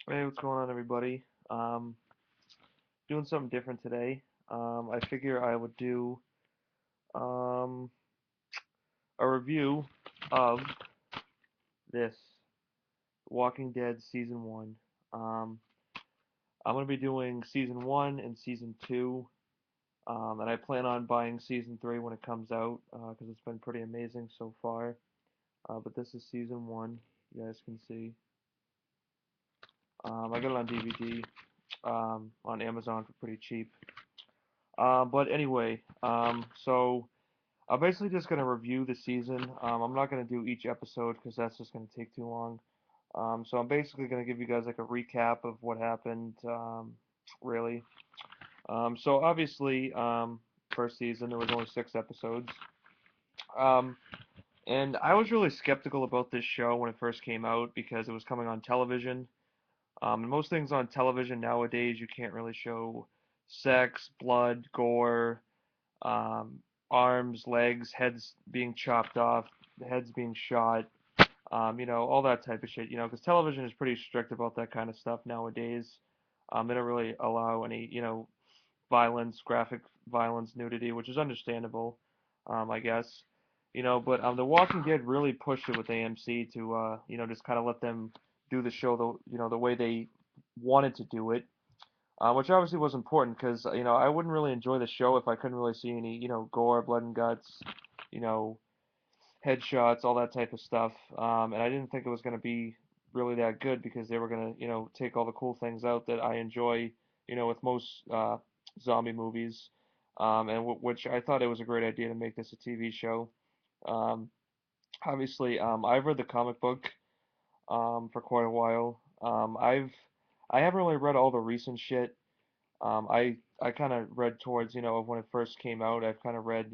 Hey, what's going on, everybody? Um, Doing something different today. I figure I would do um, a review of this Walking Dead season one. Um, I'm gonna be doing season one and season two, and I plan on buying season three when it comes out because it's been pretty amazing so far. But this is season one. You guys can see. I got it on DVD on Amazon for pretty cheap. But anyway, so I'm basically just going to review the season. I'm not going to do each episode because that's just going to take too long. So I'm basically going to give you guys like a recap of what happened, really. So obviously, first season there was only 6 episodes. Um, and I was really skeptical about this show when it first came out because it was coming on television. And most things on television nowadays you can't really show sex, blood, gore, um, arms, legs, heads being chopped off, the heads being shot, all that type of shit, because television is pretty strict about that kind of stuff nowadays. They don't really allow any, violence, graphic violence, nudity, which is understandable, I guess. But The Walking Dead really pushed it with AMC to, just kind of let them do the show the way they wanted to do it, which obviously was important because I wouldn't really enjoy the show if I couldn't really see any gore, blood and guts, you know headshots, all that type of stuff. And I didn't think it was going to be really that good because they were going to take all the cool things out that I enjoy with most zombie movies, and which I thought it was a great idea to make this a TV show. Um, Obviously, I've read the comic book for quite a while. I haven't really read all the recent shit. I kind of read towards, of when it first came out. I've kind of read,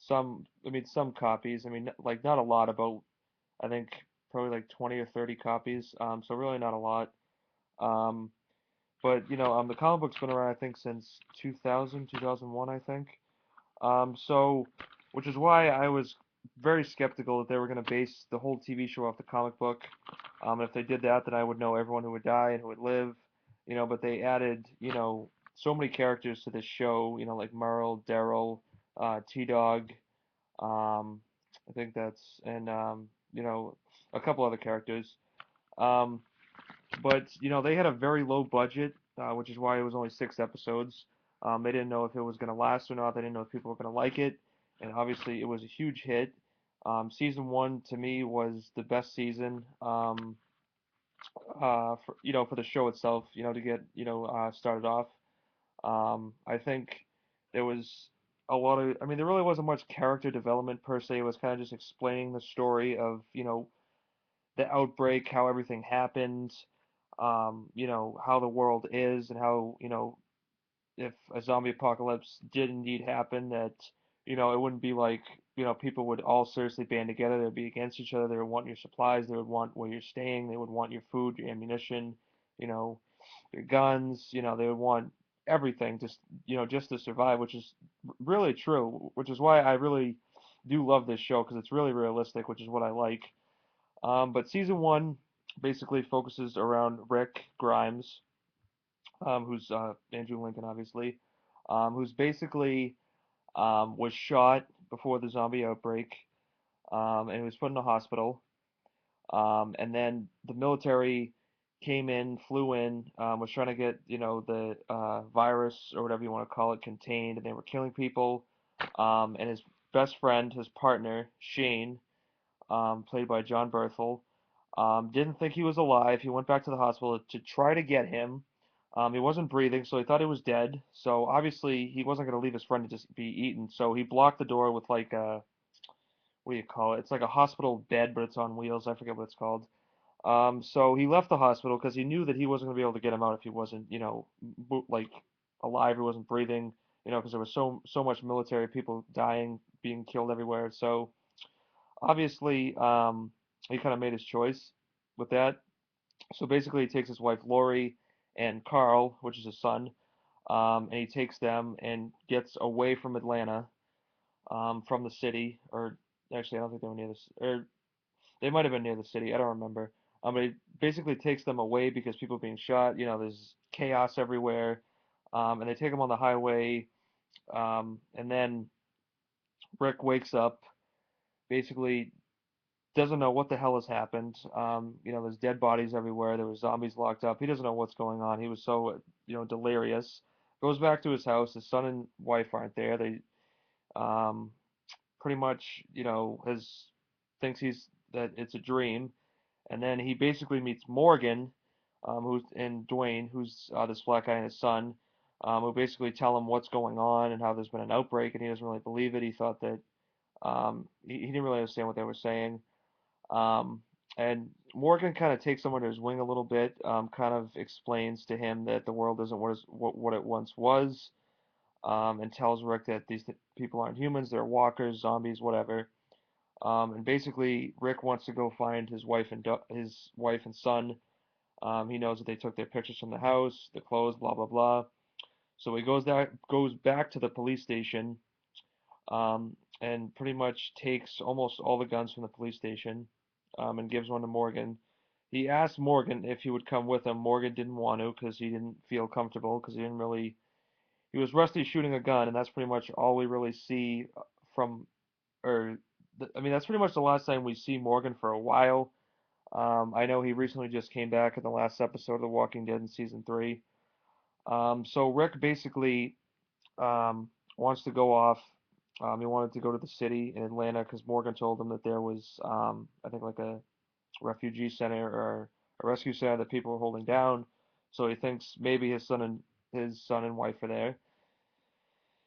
some copies. Like not a lot, about I think probably like 20 or 30 copies. So really not a lot. Um, but the comic book's been around I think since 2000, 2001, I think. So which is why I was very skeptical that they were going to base the whole TV show off the comic book. If they did that, then I would know everyone who would die and who would live. But they added, so many characters to this show. Like Merle, Daryl, T-Dog. Um, I think that's and a couple other characters. Um, but they had a very low budget, which is why it was only 6 episodes. They didn't know if it was going to last or not. They didn't know if people were going to like it, and obviously it was a huge hit. Season one to me was the best season. For the show itself, to get started off. I think there was a lot of, there really wasn't much character development per se. It was kind of just explaining the story of, the outbreak, how everything happened, how the world is, and how, if a zombie apocalypse did indeed happen, that, it wouldn't be like, people would all seriously band together. They would be against each other. They would want your supplies. They would want where you're staying. They would want your food, your ammunition, you know, your guns. They would want everything just to survive, which is really true, which is why I really do love this show because it's really realistic, which is what I like. But season one basically focuses around Rick Grimes, who's Andrew Lincoln, obviously, who's basically was shot before the zombie outbreak, and he was put in a hospital. And then the military came in, flew in, was trying to get the virus or whatever you want to call it contained, and they were killing people. And his best friend, his partner Shane, played by John Berthel, didn't think he was alive. He went back to the hospital to try to get him. He wasn't breathing, so he thought he was dead. So obviously he wasn't going to leave his friend to just be eaten. So he blocked the door with like a, what do you call it? It's like a hospital bed, but it's on wheels. I forget what it's called. So he left the hospital because he knew that he wasn't going to be able to get him out if he wasn't, like alive or wasn't breathing, because there was so much military people dying, being killed everywhere. So obviously, he kind of made his choice with that. So basically, he takes his wife Lori and Carl, which is his son, and he takes them and gets away from Atlanta, from the city, or actually, I don't think they were near this, or they might have been near the city. I don't remember. It basically takes them away because people are being shot. There's chaos everywhere. And they take him on the highway. And then Rick wakes up, basically doesn't know what the hell has happened. There's dead bodies everywhere. There were zombies locked up. He doesn't know what's going on. He was so, delirious. Goes back to his house. His son and wife aren't there. They um, pretty much, has thinks he's that it's a dream. And then he basically meets Morgan, who's and Dwayne, who's this black guy and his son, who basically tell him what's going on and how there's been an outbreak, and he doesn't really believe it. He thought that he didn't really understand what they were saying. Um, and Morgan kind of takes him under his wing a little bit, kind of explains to him that the world isn't what it once was, and tells Rick that these people aren't humans, they're walkers, zombies, whatever. And basically, Rick wants to go find his wife and son. He knows that they took their pictures from the house, the clothes, blah blah blah. So he goes back to the police station, and pretty much takes almost all the guns from the police station, and gives one to Morgan. He asked Morgan if he would come with him. Morgan didn't want to because he didn't feel comfortable because he didn't really. He was rusty shooting a gun, and that's pretty much all we really see from, or I mean, that's pretty much the last time we see Morgan for a while. I know he recently just came back in the last episode of The Walking Dead in season three. So Rick basically um, wants to go off. He wanted to go to the city in Atlanta because Morgan told him that there was, I think, like a refugee center or a rescue center that people were holding down. So he thinks maybe his son and wife are there.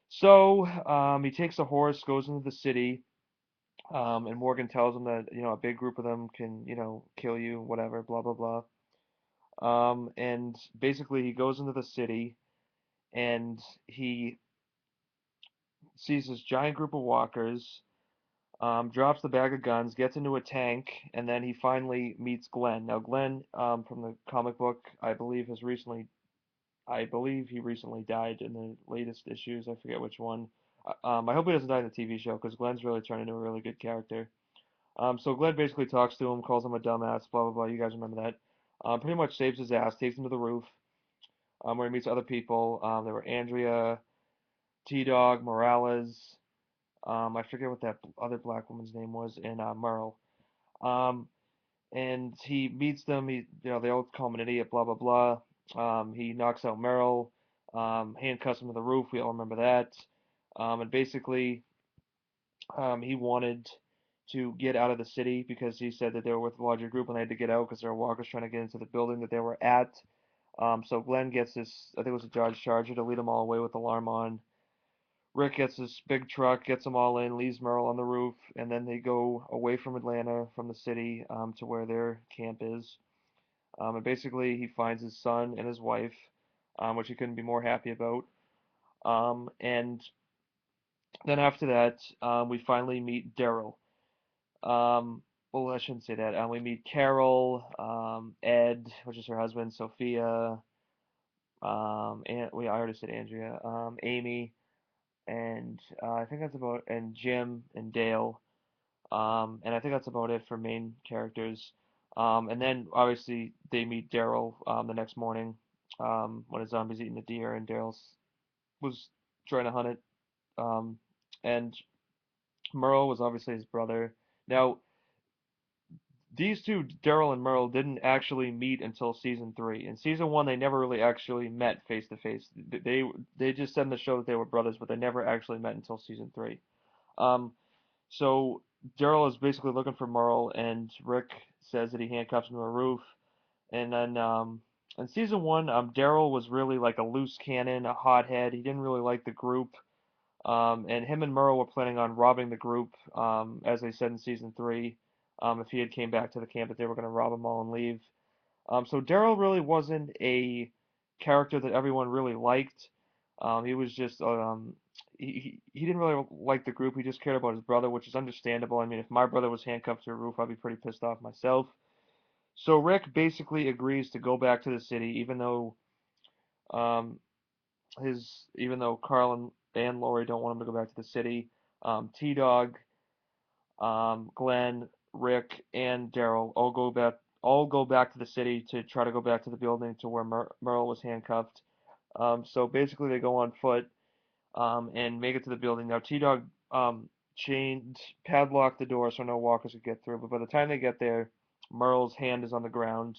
So he takes a horse, goes into the city, and Morgan tells him that a big group of them can kill you, whatever, blah blah blah. And basically he goes into the city and he sees this giant group of walkers, drops the bag of guns, gets into a tank, and then he finally meets Glenn. Now, Glenn, from the comic book, I believe he recently died in the latest issues. I forget which one. I hope he doesn't die in the TV show because Glenn's really turned into a really good character. So Glenn basically talks to him, calls him a dumbass, blah blah blah. You guys remember that? Pretty much saves his ass, takes him to the roof, where he meets other people. There were Andrea, T-Dog, Morales. I forget what that other black woman's name was, and Merle. Um, and he meets them. They all call him an idiot, blah blah blah. He knocks out Merle, handcuffs him to the roof. We all remember that. And basically, he wanted to get out of the city because he said that they were with a larger group and they had to get out because there were walkers trying to get into the building that they were at. So Glenn gets this, I think it was a Dodge Charger to lead them all away with the alarm on. Rick gets this big truck, gets them all in, leaves Merle on the roof, and then they go away from Atlanta, from the city, to where their camp is. And basically, he finds his son and his wife, which he couldn't be more happy about. And then after that, we finally meet Daryl. Um, well, I shouldn't say that. We meet Carol, Ed, which is her husband, Sophia, and I already said Andrea, Amy, and I think that's about, and Jim and Dale. And I think that's about it for main characters. And then obviously they meet Daryl the next morning, when a zombie's eating a deer and Daryl was trying to hunt it. Um, and Merle was obviously his brother. Now, these two, Daryl and Merle, didn't actually meet until season three. In season one, they never really actually met face to face. They just said in the show that they were brothers, but they never actually met until season three. Um, so Daryl is basically looking for Merle, and Rick says that he handcuffs him to a roof. And then in season one, Daryl was really like a loose cannon, a hothead. He didn't really like the group. And him and Merle were planning on robbing the group, as they said in season three. If he had came back to the camp, that they were going to rob them all and leave. So Daryl really wasn't a character that everyone really liked. He was just he didn't really like the group. He just cared about his brother, which is understandable. I mean, if my brother was handcuffed to a roof, I'd be pretty pissed off myself. So Rick basically agrees to go back to the city, um, even though Carl and Lori don't want him to go back to the city. T Dog, Glenn, Rick, and Daryl all go back all go back to the city to try to go back to the building to where Merle was handcuffed. So basically, they go on foot and make it to the building. Now, T-Dog chained, padlocked the door so no walkers could get through. But by the time they get there, Merle's hand is on the ground.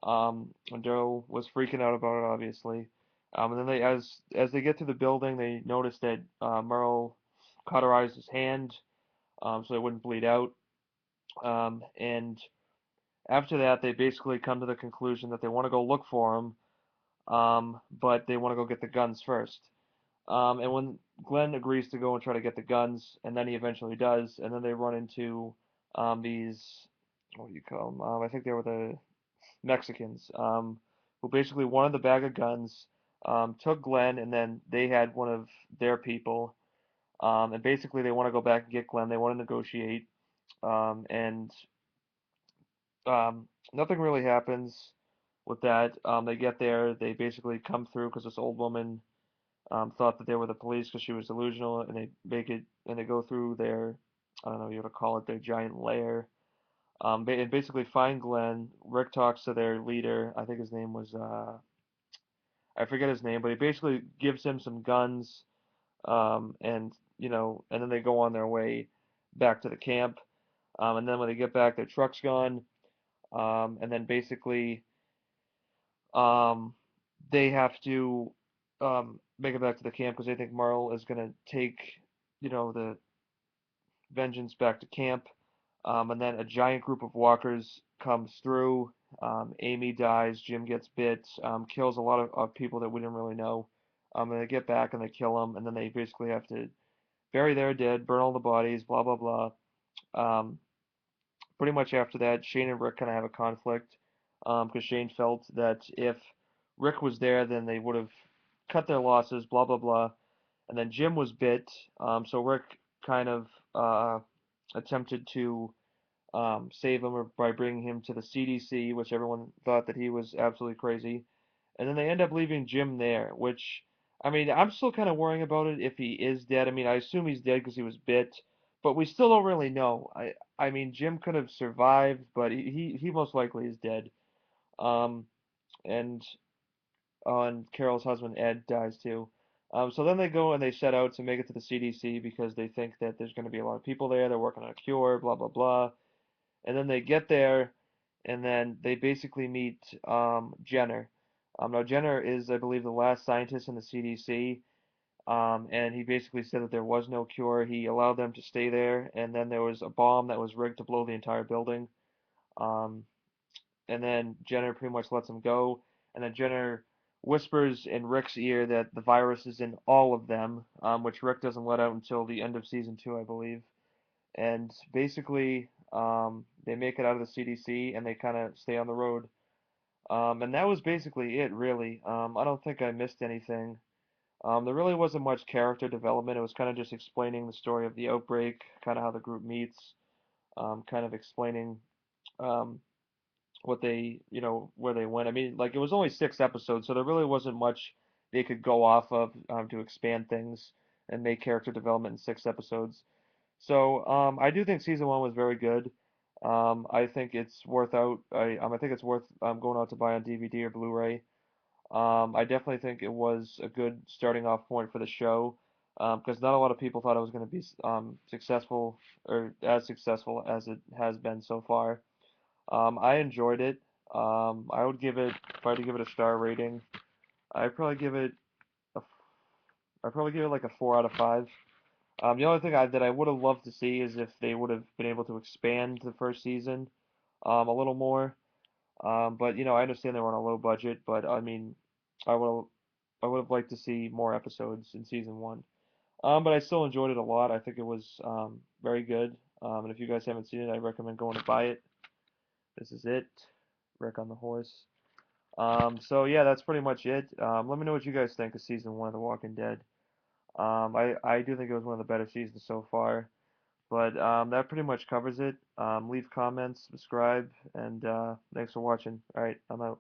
And Daryl was freaking out about it, obviously. And then as they get to the building, they notice that Merle cauterized his hand, so it wouldn't bleed out. And after that, they basically come to the conclusion that they want to go look for him, but they want to go get the guns first. And when Glenn agrees to go and try to get the guns, and then he eventually does, and then they run into these, what do you call them? I think they were the Mexicans, who basically wanted the bag of guns, took Glenn, and then they had one of their people, and basically they want to go back and get Glenn. They want to negotiate, and nothing really happens with that. They get there, they basically come through because this old woman thought that they were the police because she was delusional, and they make it, and they go through their, I don't know, you would call it their giant lair. And basically find Glenn. Rick talks to their leader. I think his name was, I forget his name, but he basically gives him some guns, and and then they go on their way back to the camp. And then when they get back, their truck's gone. And then basically, um, they have to make it back to the camp because they think Marl is gonna take, the vengeance back to camp. And then a giant group of walkers comes through. Amy dies, Jim gets bit, kills a lot of people that we didn't really know. And they get back and they kill them, and then they basically have to bury their dead, burn all the bodies, blah blah blah. Um, Pretty much after that, Shane and Rick kind of have a conflict, because Shane felt that if Rick was there, then they would have cut their losses, blah blah blah. And then Jim was bit, so Rick kind of attempted to save him by bringing him to the CDC, which everyone thought that he was absolutely crazy. And then they end up leaving Jim there, which, I mean, I'm still kind of worrying about it if he is dead. I mean, I assume he's dead because he was bit, but we still don't really know. I mean, Jim could have survived, but he most likely is dead. Um, and Carol's husband Ed dies too. So then they go and they set out to make it to the CDC because they think that there's going to be a lot of people there. They're working on a cure, blah blah blah. And then they get there, and then they basically meet Jenner. Now Jenner is, I believe, the last scientist in the CDC, and he basically said that there was no cure. He allowed them to stay there, and then there was a bomb that was rigged to blow the entire building. Um, and then Jenner pretty much lets him go, and then Jenner whispers in Rick's ear that the virus is in all of them, which Rick doesn't let out until the end of season two, I believe. And basically, they make it out of the CDC and they kind of stay on the road. And that was basically it, really. I don't think I missed anything. There really wasn't much character development. It was kind of just explaining the story of the outbreak, kind of how the group meets, kind of explaining um, what they, where they went. I mean, like it was only 6 episodes, so there really wasn't much they could go off of to expand things and make character development in 6 episodes. So I do think season one was very good. I think it's worth out. I think it's worth going out to buy on DVD or Blu-ray. I definitely think it was a good starting off point for the show, because not a lot of people thought it was going to be successful or as successful as it has been so far. I enjoyed it. I would give it, if I had to give it a star rating, I'd probably give it a, I'd probably give it like a 4 out of 5. The only thing that I would have loved to see is if they would have been able to expand the first season a little more. But I understand they were on a low budget, but I mean, I would I would have liked to see more episodes in season one. But I still enjoyed it a lot. I think it was very good. And if you guys haven't seen it, I recommend going to buy it. This is it. Wreck on the Horse. So yeah, that's pretty much it. Let me know what you guys think of season one of The Walking Dead. I do think it was one of the better seasons so far. But that pretty much covers it. Leave comments, subscribe, and thanks for watching. All right, I'm out.